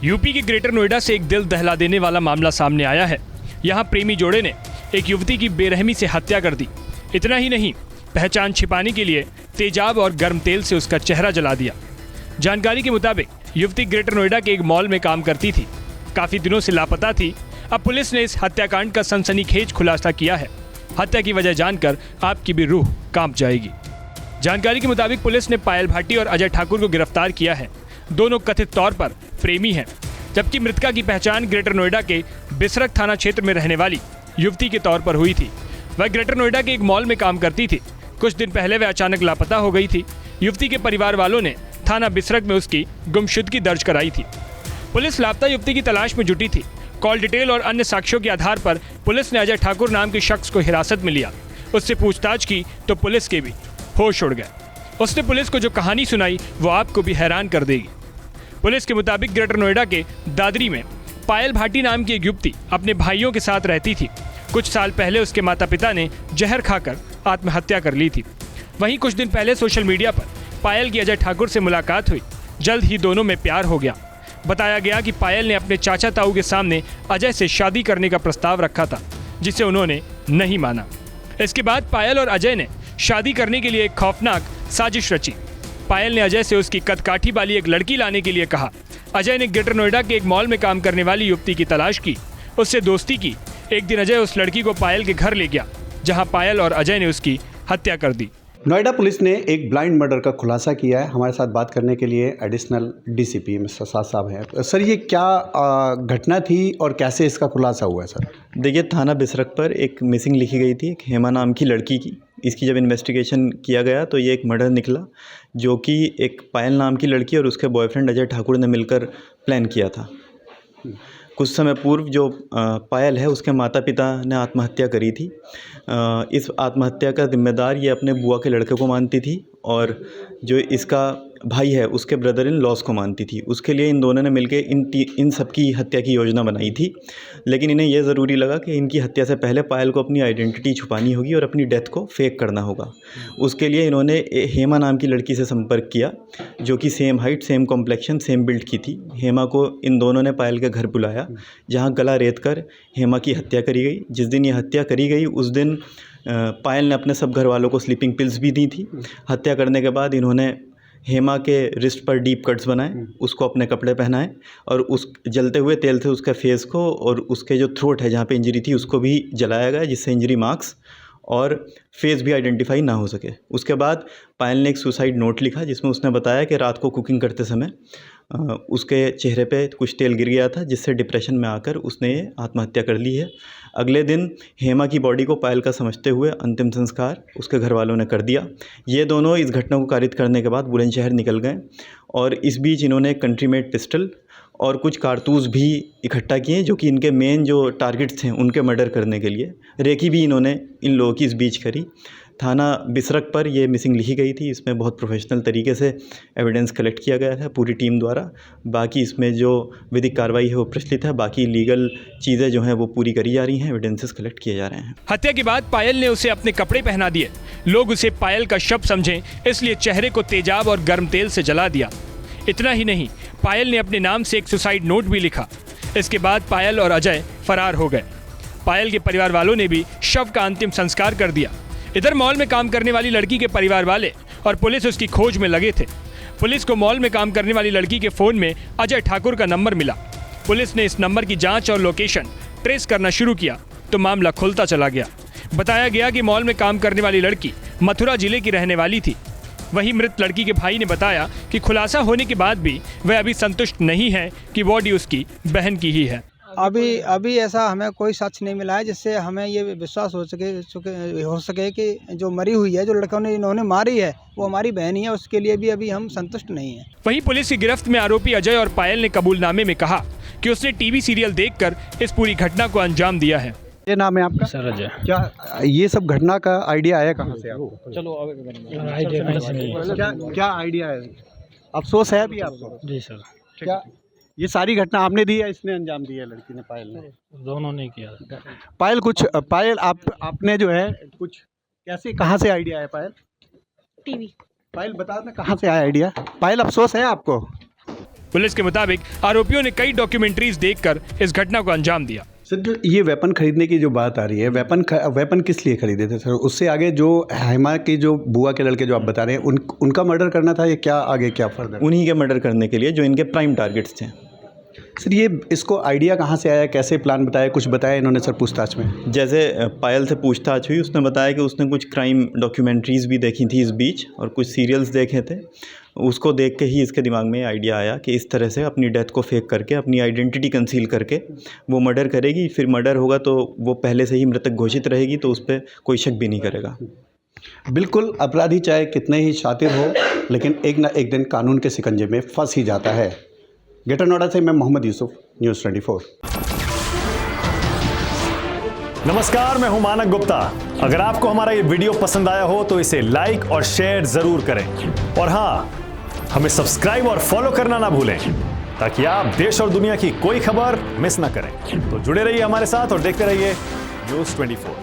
UP के greater Noida से एक दिल दहला देने वाला मामला सामने आया है। यहाँ प्रेमी जोड़े ने एक युवती की बेरहमी से हत्या कर दी। इतना ही नहीं, पहचान छिपाने के लिए तेजाब और गर्म तेल से उसका चेहरा जला दिया। जानकारी के मुताबिक युवती ग्रेटर नोएडा के एक मॉल में काम करती थी। काफी दिनों से लापता थी। अब पुलिस ने इस हत्याकांड का सनसनीखेज खुलासा किया है। हत्या की वजह जानकर आपकी भी रूह कांप जाएगी। जानकारी के मुताबिक पुलिस ने पायल भाटी और अजय ठाकुर को गिरफ्तार किया है। दोनों कथित तौर पर प्रेमी हैं, जबकि मृतका की पहचान ग्रेटर नोएडा के बिसरख थाना क्षेत्र में रहने वाली युवती के तौर पर हुई थी। वह ग्रेटर नोएडा के एक मॉल में काम करती थी। कुछ दिन पहले वह अचानक लापता हो गई थी। युवती के परिवार वालों ने थाना बिसरख में उसकी गुमशुदगी दर्ज कराई थी। पुलिस लापता युवती की तलाश में जुटी थी। कॉल डिटेल और अन्य साक्ष्यों के आधार पर पुलिस ने अजय ठाकुर नाम के शख्स को हिरासत में लिया। उससे पूछताछ की तो पुलिस के भी होश उड़ गए। उसने पुलिस को जो कहानी सुनाई वो आपको भी हैरान कर देगी। पुलिस के मुताबिक ग्रेटर नोएडा के दादरी में पायल भाटी नाम की एक युवती अपने भाइयों के साथ रहती थी। कुछ साल पहले उसके माता पिता ने जहर खाकर आत्महत्या कर ली थी। वहीं कुछ दिन पहले सोशल मीडिया पर पायल की अजय ठाकुर से मुलाकात हुई। जल्द ही दोनों में प्यार हो गया। बताया गया कि पायल ने अपने चाचा ताऊ के सामने अजय से शादी करने का प्रस्ताव रखा था, जिसे उन्होंने नहीं माना। इसके बाद पायल और अजय ने शादी करने के लिए एक खौफनाक साजिश रची। पायल ने अजय से उसकी कदकाठी वाली एक लड़की लाने के लिए कहा। अजय ने ग्रेटर नोएडा के एक मॉल में काम करने वाली युवती की तलाश की, उससे दोस्ती की। एक दिन अजय उस लड़की को पायल के घर ले गया, जहां पायल और अजय ने उसकी हत्या कर दी। नोएडा पुलिस ने एक ब्लाइंड मर्डर का खुलासा किया है। हमारे साथ बात करने के लिए एडिशनल डीसीपी मिस्टर साद साहब हैं। सर, ये क्या घटना थी और कैसे इसका खुलासा हुआ है सर? देखिए, थाना बिसरख पर एक मिसिंग लिखी गई थी, एक हेमा नाम की लड़की की। इसकी जब इन्वेस्टिगेशन किया गया तो ये एक मर्डर निकला, जो कि एक पायल नाम की लड़की और उसके बॉयफ्रेंड अजय ठाकुर ने मिलकर प्लान किया था। कुछ समय पूर्व जो पायल है, उसके माता पिता ने आत्महत्या करी थी। इस आत्महत्या का जिम्मेदार ये अपने बुआ के लड़के को मानती थी और जो इसका भाई है उसके ब्रदर इन लॉस को मानती थी। उसके लिए इन दोनों ने मिलकर इन सब की हत्या की योजना बनाई थी। लेकिन इन्हें यह ज़रूरी लगा कि इनकी हत्या से पहले पायल को अपनी आइडेंटिटी छुपानी होगी और अपनी डेथ को फेक करना होगा। उसके लिए इन्होंने हेमा नाम की लड़की से संपर्क किया, जो कि same height, same complexion, same build की थी। हेमा को इन दोनों ने पायल के घर बुलाया, जहाँ गला रेत कर हेमा की हत्या करी गई। जिस दिन ये हत्या करी गई उस दिन पायल ने अपने सब घर वालों को स्लीपिंग पिल्स भी दी थी। हत्या करने के बाद इन्होंने हेमा के रिस्ट पर डीप कट्स बनाए, उसको अपने कपड़े पहनाए और उस जलते हुए तेल से उसके फेस को और उसके जो थ्रोट है जहाँ पे इंजरी थी उसको भी जलाया गया, जिससे इंजरी मार्क्स और फेस भी आइडेंटिफाई ना हो सके। उसके बाद पायल ने एक सुसाइड नोट लिखा, जिसमें उसने बताया कि रात को कुकिंग करते समय उसके चेहरे पे कुछ तेल गिर गया था, जिससे डिप्रेशन में आकर उसने आत्महत्या कर ली है। अगले दिन हेमा की बॉडी को पायल का समझते हुए अंतिम संस्कार उसके घर वालों ने कर दिया। ये दोनों इस घटना को कारित करने के बाद बुलंदशहर निकल गए और इस बीच इन्होंने कंट्री मेड पिस्टल और कुछ कारतूस भी इकट्ठा किए, जो कि इनके मेन जो टारगेट्स थे उनके मर्डर करने के लिए। रेकी भी इन्होंने इन लोगों की इस बीच करी। थाना बिसरख पर ये मिसिंग लिखी गई थी। इसमें बहुत प्रोफेशनल तरीके से एविडेंस कलेक्ट किया गया था पूरी टीम द्वारा। बाकी इसमें जो विधिक कार्रवाई है वो प्रचलित है। बाकी लीगल चीज़ें जो हैं वो पूरी करी जा रही हैं, एविडेंसेस कलेक्ट किए जा रहे हैं। हत्या के बाद पायल ने उसे अपने कपड़े पहना दिए। लोग उसे पायल का शव समझें, इसलिए चेहरे को तेजाब और गर्म तेल से जला दिया। इतना ही नहीं, पायल ने अपने नाम से एक सुसाइड नोट भी लिखा। इसके बाद पायल और अजय फरार हो गए। पायल के परिवार वालों ने भी शव का अंतिम संस्कार कर दिया। इधर मॉल में काम करने वाली लड़की के परिवार वाले और पुलिस उसकी खोज में लगे थे। पुलिस को मॉल में काम करने वाली लड़की के फ़ोन में अजय ठाकुर का नंबर मिला। पुलिस ने इस नंबर की जांच और लोकेशन ट्रेस करना शुरू किया तो मामला खुलता चला गया। बताया गया कि मॉल में काम करने वाली लड़की मथुरा जिले की रहने वाली थी। वहीं मृत लड़की के भाई ने बताया कि खुलासा होने के बाद भी वह अभी संतुष्ट नहीं है कि बॉडी उसकी बहन की ही है। अभी ऐसा हमें कोई साक्ष्य नहीं मिला है जिससे हमें ये विश्वास हो सके कि जो मरी हुई है, जो लड़कों ने इन्होंने मारी है, वो हमारी बहन ही है। उसके लिए भी अभी हम संतुष्ट नहीं हैं। वहीं पुलिस की गिरफ्त में आरोपी अजय और पायल ने कबूलनामे में कहा कि उसने टीवी सीरियल देखकर इस पूरी घटना को अंजाम दिया है। ये नाम है आपका? सर अजय। क्या ये सब घटना का आइडिया आया कहाँ से आपको? चलो आइडिया क्या आइडिया है? अफसोस है अभी आपको? जी सर। क्या ये सारी घटना आपने दी है, इसने अंजाम दिया, लड़की ने, पायल ने? दोनों ने किया। पायल आपने जो है कुछ कैसे, कहाँ से आइडिया आया पायल? टीवी। पायल बता दें कहाँ से आया आइडिया? पायल अफसोस है आपको? पुलिस के मुताबिक आरोपियों ने कई डॉक्यूमेंट्रीज देखकर इस घटना को अंजाम दिया। सर, जो ये वेपन खरीदने की जो बात आ रही है, वेपन किस लिए खरीदे थे सर? उससे आगे जो हेमा की जो बुआ के लड़के जो आप बता रहे हैं, उनका मर्डर करना था या क्या आगे क्या फर्दर? उन्हीं के मर्डर करने के लिए जो इनके प्राइम टारगेट्स थे। सर, ये इसको आइडिया कहाँ से आया, कैसे प्लान बताया, कुछ बताया इन्होंने सर पूछताछ में? जैसे पायल से पूछताछ हुई, उसने बताया कि उसने कुछ क्राइम डॉक्यूमेंट्रीज़ भी देखी थी इस बीच और कुछ सीरियल्स देखे थे। उसको देख के ही इसके दिमाग में आइडिया आया कि इस तरह से अपनी डेथ को फेक करके, अपनी आइडेंटिटी कंसील करके वो मर्डर करेगी। फिर मर्डर होगा तो वो पहले से ही मृतक घोषित रहेगी, तो उस पर कोई शक भी नहीं करेगा। बिल्कुल, अपराधी चाहे कितने ही शातिर हो, लेकिन एक ना एक दिन कानून के शिकंजे में फंस ही जाता है। ग्रेटर नोएडा से मैं मोहम्मद यूसुफ, न्यूज़ 24। नमस्कार, मैं हूं मानक गुप्ता। अगर आपको हमारा ये वीडियो पसंद आया हो तो इसे लाइक और शेयर जरूर करें, और हाँ, हमें सब्सक्राइब और फॉलो करना ना भूलें ताकि आप देश और दुनिया की कोई खबर मिस ना करें। तो जुड़े रहिए हमारे साथ और देखते रहिए न्यूज़ 24।